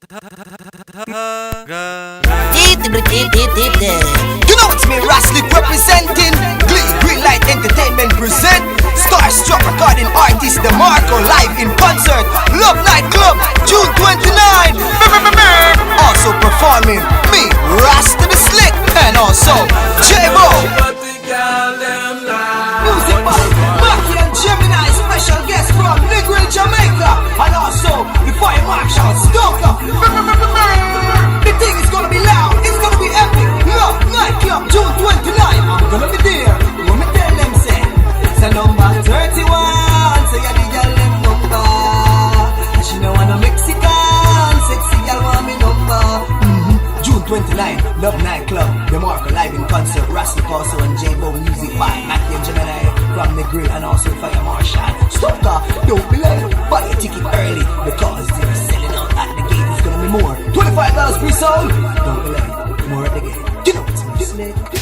You know it's me, Raslick representing Green Light Entertainment present Starstruck recording artist DeMarco live in concert Love Night Club, June 29. Also performing me, Ras to the Slick, and also J-Bo. Music by Mackie and Gemini, special guest from Negril, Jamaica, and also the Fire Marshal Stoker. The thing is gonna be loud, it's gonna be epic. Love Night Club, June 29. I'm gonna be there. Let me tell them, say it's a number 31. So you the girl them number. And she know I'm a Mexican, sexy girl want me number. June 29, Love Night Club, DeMarco live in concert, Raslick also and J-Bo music by Mackie and Gemini from the Grill and also Fire Marshal. Stoker, don't be late, buy a ticket early because they're selling out at the gate. It's gonna be more, $25 per song. Don't be late, more at the gate. You know it's Slick.